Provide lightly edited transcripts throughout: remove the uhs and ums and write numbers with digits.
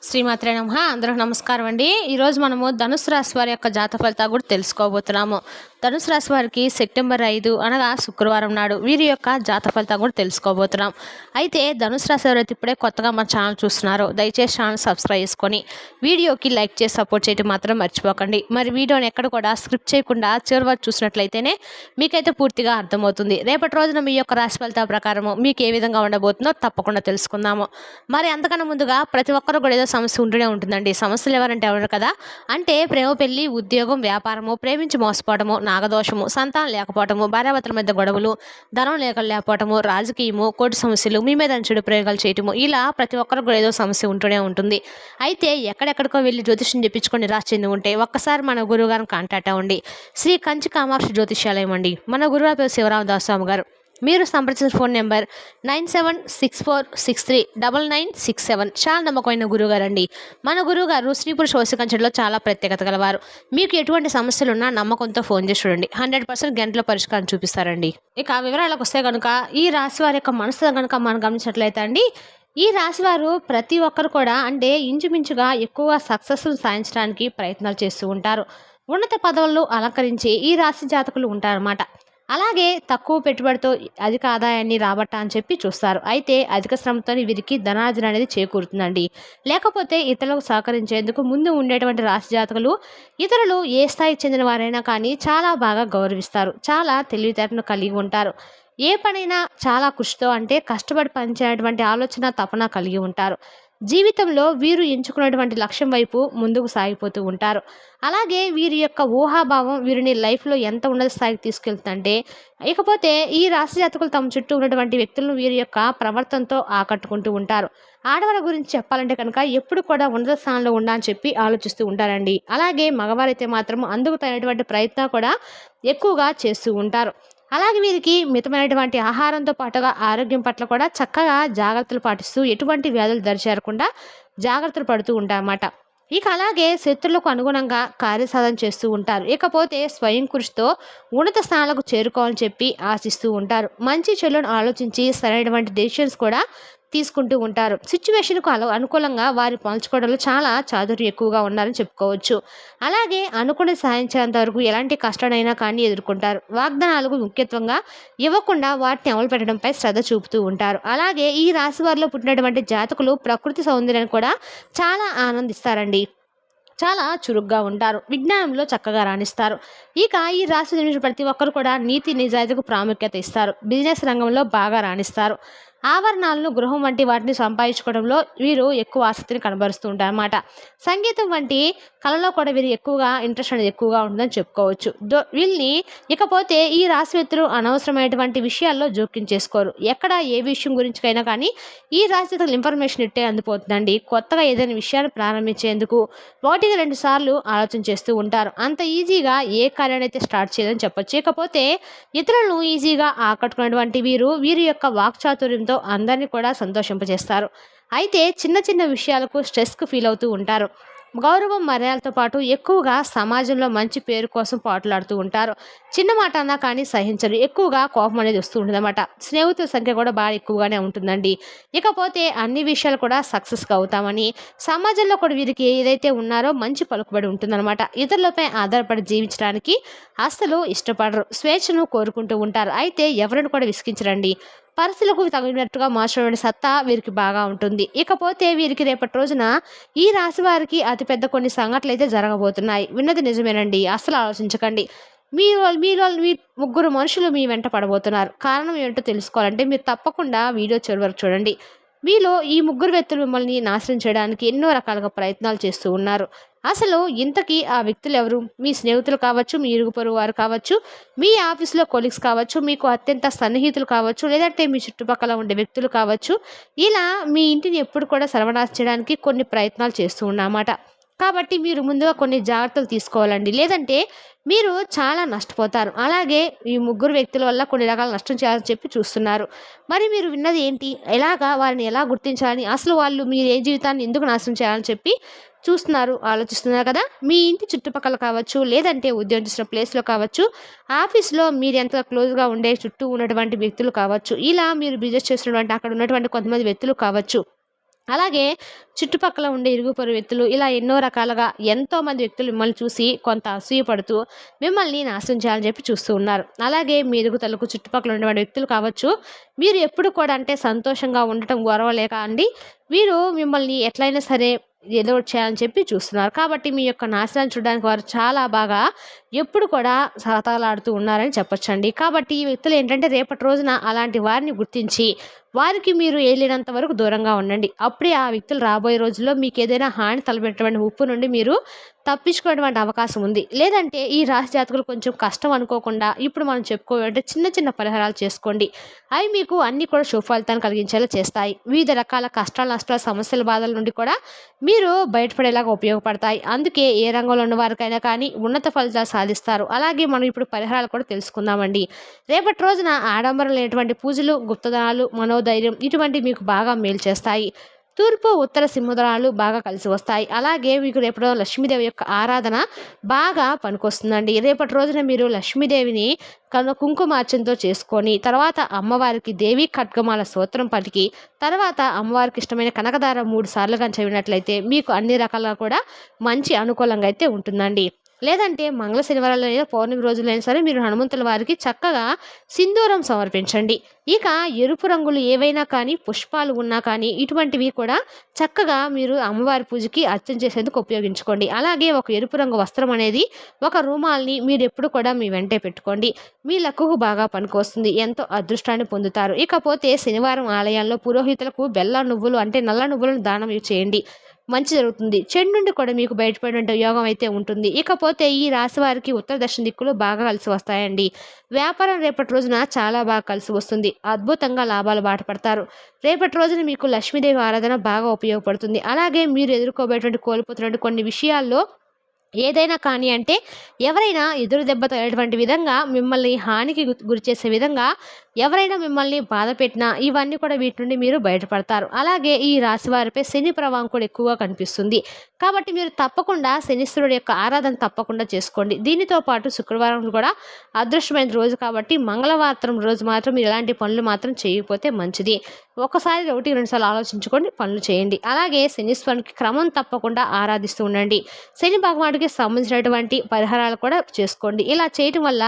శ్రీమాత్రే నమః. అందరూ నమస్కారం అండి. ఈరోజు మనము ధనుసు రాశి వారి యొక్క జాతక ఫలితాలు కూడా తెలుసుకోబోతున్నాము. ధనుసు రాశి వారికి సెప్టెంబర్ 5 అనగా శుక్రవారం నాడు వీరి యొక్క జాతక ఫలితాలు కూడా తెలుసుకోబోతున్నాం. అయితే ధనుసు రాశి వారైతే ఇప్పుడే కొత్తగా మన ఛానల్ చూస్తున్నారో దయచేసి ఛానల్ సబ్స్క్రైబ్ చేసుకొని వీడియోకి లైక్ చేసి సపోర్ట్ చేయడం మాత్రం మర్చిపోకండి. మరి వీడియోని ఎక్కడ కూడా స్క్రిప్ట్ చేయకుండా చివరి వరకు చూసినట్లయితేనే మీకైతే పూర్తిగా అర్థమవుతుంది. రేపటి రోజున మీ యొక్క రాశి ఫలితాల ప్రకారము మీకు ఏ విధంగా ఉండబోతుందో తప్పకుండా తెలుసుకుందాము. మరి అంతకన్నా ముందుగా ప్రతి ఒక్కరు కూడా ఏదో సమస్య ఉంటూనే ఉంటుందండి. సమస్యలు ఎవరంటే ఎవరు కదా, అంటే ప్రేమ, పెళ్లి, ఉద్యోగం, వ్యాపారము, ప్రేమించి మోసపోవడము, నాగదోషము, సంతానం లేకపోవటము, భార్యాభర్తల మధ్య గొడవలు, ధనం లేకపోవటము, రాజకీయము, కోర్టు సమస్యలు, మీ మీద చెడు ప్రయోగాలు చేయటము, ఇలా ప్రతి ఒక్కరికి కూడా ఏదో సమస్య ఉంటూనే ఉంటుంది. అయితే ఎక్కడెక్కడికో వెళ్ళి జ్యోతిష్యం చెప్పించుకొని నిరాశ చెంది ఉంటే ఒక్కసారి మన గురువుగారిని కాంటాక్ట్ అవ్వండి. శ్రీ కంచి కామాక్షి జ్యోతిష్యాలయం అండి. మన గురువు పేరు శివరామదాస్ స్వామి గారు. మీరు సంప్రదించిన ఫోన్ నెంబర్ 9764639967. చాలా నమ్మకమైన గురువుగారు అండి. మన గురువుగారు స్త్రీ పురుష వశీకరణలో చాలా ప్రత్యేకత గలవారు. మీకు ఎటువంటి సమస్యలు ఉన్నా నమ్మకంతో ఫోన్ చేసి చూడండి, 100% గంటలో పరిష్కారం చూపిస్తారండి. ఇక వివరాలకు వస్తే కనుక ఈ రాశి వారి యొక్క మనసు కనుక మనం గమనించినట్లయితే అండి, ఈ రాశివారు ప్రతి ఒక్కరు కూడా అంటే ఇంచుమించుగా ఎక్కువ సక్సెస్ను సాధించడానికి ప్రయత్నాలు చేస్తూ ఉంటారు. ఉన్నత పదవులను అలంకరించి ఈ రాశి జాతకులు ఉంటారన్నమాట. అలాగే తక్కువ పెట్టుబడితో అధిక ఆదాయాన్ని రాబట్ట అని చెప్పి చూస్తారు. అయితే అధిక శ్రమతో వీరికి ధనార్జన అనేది చేకూరుతుందండి. లేకపోతే ఇతరులకు సహకరించేందుకు ముందు ఉండేటువంటి రాశి జాతకులు ఇతరులు ఏ స్థాయికి చెందిన వారైనా కానీ చాలా బాగా గౌరవిస్తారు. చాలా తెలివితేటను కలిగి ఉంటారు. ఏ పనైనా చాలా కృషితో అంటే కష్టపడి పనిచేయటువంటి ఆలోచన, తపన కలిగి ఉంటారు. జీవితంలో వీరు ఎంచుకున్నటువంటి లక్ష్యం వైపు ముందుకు సాగిపోతూ ఉంటారు. అలాగే వీరి యొక్క ఊహాభావం వీరిని లైఫ్లో ఎంత ఉన్నత స్థాయికి తీసుకెళ్తుందంటే, ఇకపోతే ఈ రాశి జాతకులు తమ చుట్టూ ఉన్నటువంటి వ్యక్తులను వీరి యొక్క ప్రవర్తనతో ఆకట్టుకుంటూ ఉంటారు. ఆడవాళ్ళ గురించి చెప్పాలంటే కనుక ఎప్పుడు కూడా ఉన్నత స్థానంలో ఉండాలని చెప్పి ఆలోచిస్తూ ఉంటారండి. అలాగే మగవారైతే మాత్రం అందుకు తగినటువంటి ప్రయత్నం కూడా ఎక్కువగా చేస్తూ ఉంటారు. అలాగే వీరికి మితమైనటువంటి ఆహారంతో పాటుగా ఆరోగ్యం పట్ల కూడా చక్కగా జాగ్రత్తలు పాటిస్తూ ఎటువంటి వ్యాధులు దరిచేరకుండా జాగ్రత్తలు పడుతూ ఉంటారన్నమాట. ఇక అలాగే శత్రులకు అనుగుణంగా కార్యసాధన చేస్తూ ఉంటారు. ఇకపోతే స్వయం కృషితో ఉన్నత స్థానాలకు చేరుకోవాలని చెప్పి ఆశిస్తూ ఉంటారు. మంచి చెడులను ఆలోచించి సరైనటువంటి డెసిషన్స్ కూడా తీసుకుంటూ ఉంటారు. సిచ్యువేషన్కు అనుకూలంగా వారి పంచుకోవడంలో చాలా చాతుర్యం ఎక్కువగా ఉన్నారని చెప్పుకోవచ్చు. అలాగే అనుకుని సాధించేంత వరకు ఎలాంటి కష్టాలైనా కానీ ఎదుర్కొంటారు. వాగ్దానాలకు ముఖ్యత్వంగా ఇవ్వకుండా వాటిని అమలు పెట్టడంపై శ్రద్ధ చూపుతూ ఉంటారు. అలాగే ఈ రాశి వారిలో పుట్టినటువంటి జాతకులు ప్రకృతి సౌందర్యాన్ని కూడా చాలా ఆనందిస్తారండి. చాలా చురుగ్గా ఉంటారు. విజ్ఞానంలో చక్కగా రాణిస్తారు. ఇక ఈ రాశి జన్మించిన ప్రతి ఒక్కరు కూడా నీతి నిజాయితీకు ప్రాముఖ్యత ఇస్తారు. బిజినెస్ రంగంలో బాగా రాణిస్తారు. ఆభరణాలను, గృహం వంటి వాటిని సంపాదించుకోవడంలో వీరు ఎక్కువ ఆసక్తిని కనబరుస్తూ ఉంటారు అన్నమాట. సంగీతం వంటి కళలో కూడా వీరు ఎక్కువగా ఇంట్రెస్ట్ అనేది ఎక్కువగా ఉంటుందని చెప్పుకోవచ్చు. వీళ్ళని ఇకపోతే ఈ రాశి వ్యక్తులు అనవసరమైనటువంటి విషయాల్లో జోక్యం చేసుకోరు. ఎక్కడ ఏ విషయం గురించికైనా కానీ ఈ రాశి వ్యక్తులు ఇన్ఫర్మేషన్ ఇట్టే అందిపోతుందండి. కొత్తగా ఏదైనా విషయాన్ని ప్రారంభించేందుకు 1-2 సార్లు ఆలోచన చేస్తూ ఉంటారు. అంత ఈజీగా ఏ కార్యాన్ని అయితే స్టార్ట్ చేయదని చెప్పొచ్చు. ఇకపోతే ఇతరులను ఈజీగా ఆకట్టుకున్నటువంటి వీరి యొక్క వాక్చాతుర్యంతో అందరినీ కూడా సంతోషింపజేస్తారు. అయితే చిన్న చిన్న విషయాలకు స్ట్రెస్కు ఫీల్ అవుతూ ఉంటారు. గౌరవం, మర్యాదలతో పాటు ఎక్కువగా సమాజంలో మంచి పేరు కోసం పాటులాడుతూ ఉంటారు. చిన్న మాట అన్నా కానీ సహించరు. ఎక్కువగా కోపం అనేది వస్తూ ఉంటుందన్నమాట. స్నేహితుల సంఖ్య కూడా బాగా ఎక్కువగానే ఉంటుందండి. ఇకపోతే అన్ని విషయాలు కూడా సక్సెస్గా అవుతామని సమాజంలో కూడా వీరికి ఏదైతే ఉన్నారో మంచి పలుకుబడి ఉంటుందన్నమాట. ఇతరులపై ఆధారపడి జీవించడానికి అస్సలు ఇష్టపడరు. స్వేచ్ఛను కోరుకుంటూ ఉంటారు. అయితే ఎవరిని కూడా విసిగించరండి. పరిస్థితులకు తగినట్టుగా మార్చడం సత్తా వీరికి బాగా ఉంటుంది. ఇకపోతే వీరికి రేపటి రోజున ఈ రాశి వారికి అతిపెద్ద కొన్ని సంఘటనలు అయితే జరగబోతున్నాయి. విన్నది నిజమేనండి, అసలు ఆలోచించకండి. మీలో మీ 3 మనుషులు మీ వెంట పడబోతున్నారు. కారణం ఏంటో తెలుసుకోవాలంటే మీరు తప్పకుండా వీడియో చివరి వరకు చూడండి. మీలో ఈ 3 వ్యక్తులు మిమ్మల్ని నాశనం చేయడానికి ఎన్నో రకాలుగా ప్రయత్నాలు చేస్తూ ఉన్నారు. అసలు ఇంతకీ ఆ వ్యక్తులు ఎవరు? మీ స్నేహితులు కావచ్చు, మీ ఇరుగు పొరుగు వారు కావచ్చు, మీ ఆఫీస్లో కొలీగ్స్ కావచ్చు, మీకు అత్యంత సన్నిహితులు కావచ్చు, లేదంటే మీ చుట్టుపక్కల ఉండే వ్యక్తులు కావచ్చు. ఇలా మీ ఇంటిని ఎప్పుడు కూడా సర్వనాశనం చేయడానికి కొన్ని ప్రయత్నాలు చేస్తూ ఉన్నమాట. కాబట్టి మీరు ముందుగా కొన్ని జాగ్రత్తలు తీసుకోవాలండి, లేదంటే మీరు చాలా నష్టపోతారు. అలాగే ఈ 3 వ్యక్తుల వల్ల కొన్ని రకాల నష్టం చేయాలని చెప్పి చూస్తున్నారు. మరి మీరు విన్నది ఏంటి? ఎలాగా వారిని ఎలా గుర్తించాలని, అసలు వాళ్ళు మీ ఏ జీవితాన్ని ఎందుకు నాశనం చేయాలని చెప్పి ఆలోచిస్తున్నారు కదా. మీ ఇంటి చుట్టుపక్కల కావచ్చు, లేదంటే ఉద్యోగం చేసిన ప్లేస్లో కావచ్చు, ఆఫీస్లో మీరు ఎంత క్లోజ్గా ఉండే చుట్టూ ఉన్నటువంటి వ్యక్తులు కావచ్చు, ఇలా మీరు బిజినెస్ చేస్తున్నటువంటి అక్కడ ఉన్నటువంటి కొంతమంది వ్యక్తులు కావచ్చు. అలాగే చుట్టుపక్కల ఉండే ఇరుగు పొరుగు వ్యక్తులు ఇలా ఎన్నో రకాలుగా ఎంతోమంది వ్యక్తులు మిమ్మల్ని చూసి కొంత అసూయపడుతూ మిమ్మల్ని నాశనం చేయాలని చెప్పి చూస్తూ ఉన్నారు. అలాగే మీ ఎదుగుదలకు చుట్టుపక్కల ఉన్నటువంటి వ్యక్తులు కావచ్చు, మీరు ఎప్పుడు కూడా అంటే సంతోషంగా ఉండటం గొడవలేక అండి వీరు మిమ్మల్ని ఎట్లయినా సరే ఏదో ఒకటి చేయాలని చెప్పి చూస్తున్నారు. కాబట్టి మీ యొక్క నాశనాన్ని చూడడానికి వారు చాలా బాగా ఎప్పుడు కూడా సతలాడుతూ ఉన్నారని చెప్పొచ్చండి. కాబట్టి ఈ వ్యక్తులు ఏంటంటే రేపటి రోజున అలాంటి వారిని గుర్తించి వారికి మీరు ఏలినంత వరకు దూరంగా ఉండండి. అప్పుడే ఆ వ్యక్తులు రాబోయే రోజుల్లో మీకు ఏదైనా హాని తలపెట్టేటువంటి ముప్పు నుండి మీరు తప్పించుకునేటువంటి అవకాశం ఉంది. లేదంటే ఈ రాశి జాతకులు కొంచెం కష్టం అనుకోకుండా ఇప్పుడు మనం చెప్పుకోవాలంటే చిన్న చిన్న పరిహారాలు చేసుకోండి. అవి మీకు అన్ని కూడా శుభ ఫలితాన్ని కలిగించేలా చేస్తాయి. వివిధ రకాల కష్టాలు, నష్టాలు, సమస్యల, బాధల నుండి కూడా మీరు బయటపడేలాగా ఉపయోగపడతాయి. అందుకే ఏ రంగంలో ఉన్న వారికైనా కానీ ఉన్నత ఫలితాలు సాధిస్తారు. అలాగే మనం ఇప్పుడు పరిహారాలు కూడా తెలుసుకుందామండి. రేపటి రోజున ఆడంబరం లేనటువంటి పూజలు, గుప్తదానాలు, మనోధైర్యం ఇటువంటివి మీకు బాగా మేలు చేస్తాయి. తూర్పు, ఉత్తర సింహద్వారాలు బాగా కలిసి వస్తాయి. అలాగే మీకు రేపటి రోజు లక్ష్మీదేవి యొక్క ఆరాధన బాగా పనికొస్తుందండి. రేపటి రోజున మీరు లక్ష్మీదేవిని కుంకుమార్చనతో చేసుకొని తర్వాత అమ్మవారికి దేవి ఖడ్గమాల స్తోత్రం పలికి తర్వాత అమ్మవారికి ఇష్టమైన కనకదార 3 సార్లుగా చదివినట్లయితే మీకు అన్ని రకాలుగా కూడా మంచి అనుకూలంగా అయితే ఉంటుందండి. లేదంటే మంగళ శనివారాలైనా పౌర్ణమి రోజులైనా సరే మీరు హనుమంతుల వారికి చక్కగా సింధూరం సమర్పించండి. ఇక ఎరుపు రంగులు ఏవైనా కానీ పుష్పాలు ఉన్నా కానీ ఇటువంటివి కూడా చక్కగా మీరు అమ్మవారి పూజకి అర్చన చేసేందుకు ఉపయోగించుకోండి. అలాగే ఒక ఎరుపు రంగు వస్త్రం అనేది ఒక రుమాల్ని మీరు ఎప్పుడు కూడా మీ వెంటే పెట్టుకోండి. మీ లక్కుకు బాగా పనికొస్తుంది. ఎంతో అదృష్టాన్ని పొందుతారు. ఇకపోతే శనివారం ఆలయాల్లో పురోహితులకు బెల్ల నువ్వులు అంటే నల్ల నువ్వులను దానం చేయండి. మంచి జరుగుతుంది. చెడు నుండి కూడా మీకు బయటపడే యోగం అయితే ఉంటుంది. ఇకపోతే ఈ రాశి వారికి ఉత్తర దక్షిణ దిక్కులు బాగా కలిసి వస్తాయండి. వ్యాపారం రేపటి రోజున చాలా బాగా కలిసి వస్తుంది. అద్భుతంగా లాభాలు బాటపడతారు. రేపటి రోజున మీకు లక్ష్మీదేవి ఆరాధన బాగా ఉపయోగపడుతుంది. అలాగే మీరు ఎదుర్కోబోయేటువంటి కోల్పోతున్నటువంటి కొన్ని విషయాల్లో ఏదైనా కానీ అంటే ఎవరైనా ఎదురు దెబ్బ తగిలేటువంటి విధంగా మిమ్మల్ని హానికి గురి చేసే విధంగా ఎవరైనా మిమ్మల్ని బాధ పెట్టినా ఇవన్నీ కూడా వీటి నుండి మీరు బయటపడతారు. అలాగే ఈ రాశి వారిపై శని ప్రభావం కూడా ఎక్కువగా కనిపిస్తుంది. కాబట్టి మీరు తప్పకుండా శనీశ్వరుడు యొక్క ఆరాధన తప్పకుండా చేసుకోండి. దీనితో పాటు శుక్రవారం కూడా అదృష్టమైన రోజు కాబట్టి మంగళవారం రోజు మాత్రం మీరు ఎలాంటి పనులు మాత్రం చేయకపోతే మంచిది. ఒకసారి 1-2 సార్లు ఆలోచించుకొని పనులు చేయండి. అలాగే శనీశ్వరునికి క్రమం తప్పకుండా ఆరాధిస్తూ ఉండండి. శని భగవానుడికి సంబంధించినటువంటి పరిహారాలు కూడా చేసుకోండి. ఇలా చేయటం వల్ల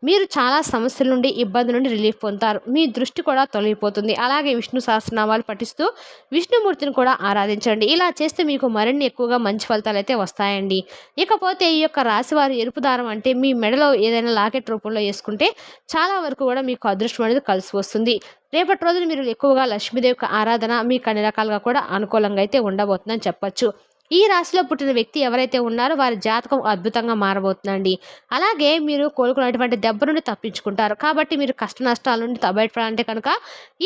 మీరు చాలా సమస్యల నుండి ఇబ్బంది నుండి రిలీఫ్ పొందుతారు. మీ దృష్టి కూడా తొలగిపోతుంది. అలాగే విష్ణు సహస్రనామాలు పఠిస్తూ విష్ణుమూర్తిని కూడా ఆరాధించండి. ఇలా చేస్తే మీకు మరిన్ని ఎక్కువగా మంచి ఫలితాలు అయితే వస్తాయండి. ఇకపోతే ఈ యొక్క రాశివారు ఎరుపు దారం అంటే మీ మెడలో ఏదైనా లాకెట్ రూపంలో వేసుకుంటే చాలా వరకు కూడా మీకు అదృష్టం అనేది కలిసి వస్తుంది. రేపటి రోజున మీరు ఎక్కువగా లక్ష్మీదేవి ఆరాధన మీకు అన్ని రకాలుగా కూడా అనుకూలంగా అయితే ఉండబోతుందని చెప్పొచ్చు. ఈ రాశిలో పుట్టిన వ్యక్తి ఎవరైతే ఉన్నారో వారి జాతకం అద్భుతంగా మారబోతుందండి. అలాగే మీరు కోలుకున్నటువంటి దెబ్బ నుండి తప్పించుకుంటారు. కాబట్టి మీరు కష్ట నష్టాల నుండి బయటపడాలంటే కనుక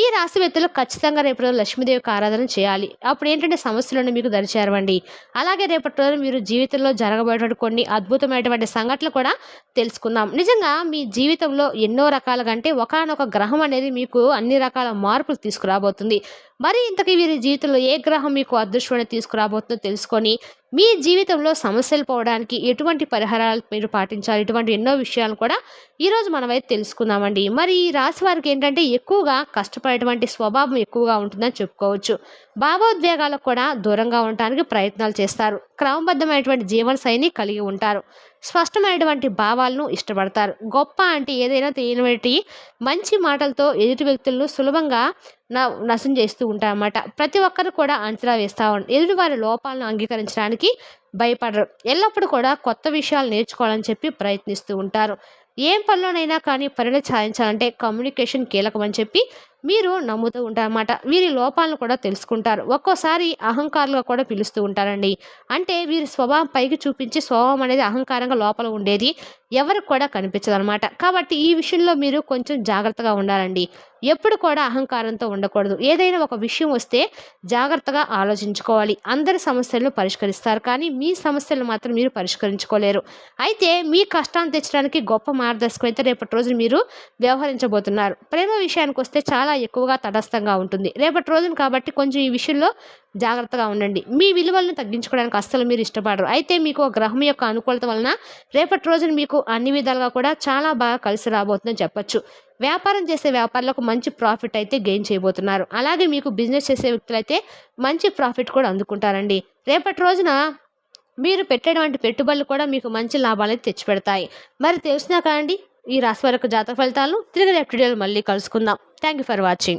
ఈ రాశి వ్యక్తులు ఖచ్చితంగా రేపటి రోజు లక్ష్మీదేవికి ఆరాధన చేయాలి. అప్పుడు ఏంటంటే సమస్యలను మీకు దరిచేరవండి. అలాగే రేపటి రోజు మీరు జీవితంలో జరగబోయేటువంటి కొన్ని అద్భుతమైనటువంటి సంఘటనలు కూడా తెలుసుకుందాం. నిజంగా మీ జీవితంలో ఎన్నో రకాలుగా అంటే ఒకానొక గ్రహం అనేది మీకు అన్ని రకాల మార్పులు తీసుకురాబోతుంది. మరి ఇంతకీ వీరి జీవితంలో ఏ గ్రహం మీకు అదృష్టాన్ని తీసుకురాబోతుందో తెలుసుకొని మీ జీవితంలో సమస్యలు పోవడానికి ఎటువంటి పరిహారాలు మీరు పాటించాలి, ఇటువంటి ఎన్నో విషయాలు కూడా ఈరోజు మనమైతే తెలుసుకుందామండి. మరి ఈ రాశి వారికి ఏంటంటే ఎక్కువగా కష్టపడేటువంటి స్వభావం ఎక్కువగా ఉంటుందని చెప్పుకోవచ్చు. భావోద్వేగాలకు కూడా దూరంగా ఉండటానికి ప్రయత్నాలు చేస్తారు. క్రమబద్ధమైనటువంటి జీవన శైలిని కలిగి ఉంటారు. స్పష్టమైనటువంటి భావాలను ఇష్టపడతారు. గొప్ప అంటే ఏదైనా తెలియనటువంటి మంచి మాటలతో ఎదుటి వ్యక్తులను సులభంగా నశం చేస్తూ ఉంటారన్నమాట. ప్రతి ఒక్కరు కూడా అంచనా వేస్తూ ఉంటారు. ఎదుటి వారి లోపాలను అంగీకరించడానికి భయపడరు. ఎల్లప్పుడూ కూడా కొత్త విషయాలు నేర్చుకోవాలని చెప్పి ప్రయత్నిస్తూ ఉంటారు. ఏం పనిలోనైనా కానీ పరిణతి సాధించాలంటే కమ్యూనికేషన్ కీలకమని చెప్పి మీరు నమ్ముతూ ఉంటారన్నమాట. వీరి లోపాలను కూడా తెలుసుకుంటారు. ఒక్కోసారి అహంకారులుగా కూడా పిలుస్తూ ఉంటారండి. అంటే వీరి స్వభావం పైకి చూపించి స్వభావం అనేది అహంకారంగా లోపల ఉండేది ఎవరికి కూడా కనిపించదనమాట. కాబట్టి ఈ విషయంలో మీరు కొంచెం జాగ్రత్తగా ఉండాలండి. ఎప్పుడు కూడా అహంకారంతో ఉండకూడదు. ఏదైనా ఒక విషయం వస్తే జాగ్రత్తగా ఆలోచించుకోవాలి. అందరి సమస్యలను పరిష్కరిస్తారు, కానీ మీ సమస్యలను మాత్రం మీరు పరిష్కరించుకోలేరు. అయితే మీ కష్టాన్ని తెచ్చడానికి గొప్ప మార్గదర్శకం అయితే రేపటి రోజు మీరు వ్యవహరించబోతున్నారు. ప్రేమ విషయానికి వస్తే చాలా చాలా ఎక్కువగా తటస్థంగా ఉంటుంది. రేపటి రోజున కాబట్టి కొంచెం ఈ విషయంలో జాగ్రత్తగా ఉండండి. మీ విలువలను తగ్గించుకోవడానికి అస్సలు మీరు ఇష్టపడరు. అయితే మీకు ఆ గ్రహం యొక్క అనుకూలత వలన రేపటి రోజున మీకు అన్ని విధాలుగా కూడా చాలా బాగా కలిసి రాబోతుందని చెప్పొచ్చు. వ్యాపారం చేసే వ్యాపారులకు మంచి ప్రాఫిట్ అయితే గెయిన్ చేయబోతున్నారు. అలాగే మీకు బిజినెస్ చేసే వ్యక్తులైతే మంచి ప్రాఫిట్ కూడా అందుకుంటారండి. రేపటి రోజున మీరు పెట్టేటువంటి పెట్టుబడులు కూడా మీకు మంచి లాభాలైతే తెచ్చిపెడతాయి. మరి తెలిసినా కాండి ఈ రాశి వారి యొక్క జాతక ఫలితాలను తిరిగి రేపటి వీడియోలో మళ్ళీ కలుసుకుందాం. Thank you for watching.